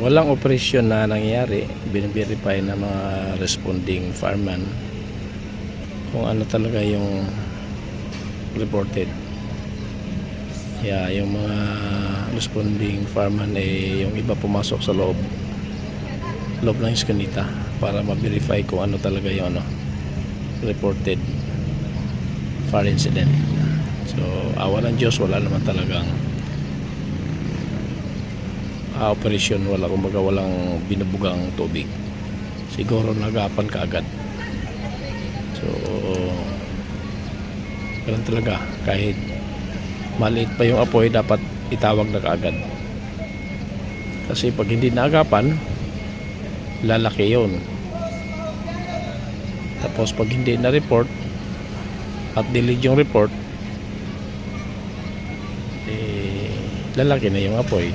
walang operasyon na nangyayari. Biniverify na mga responding fireman kung ano talaga yung reported. Yung mga responding fireman yung iba pumasok sa loob ng iskanita para ma-verify kung ano talaga yung reported fire incident. So awa ng Diyos, wala naman talagang operasyon, kumbaga walang binubugang tubig. Siguro nagapan kaagad. So ganun talaga, kahit maliit pa yung apoy, dapat itawag na kaagad, kasi pag hindi naagapan, lalaki yun. Tapos pag hindi na report at delayed yung report, lalaki na yung apoy.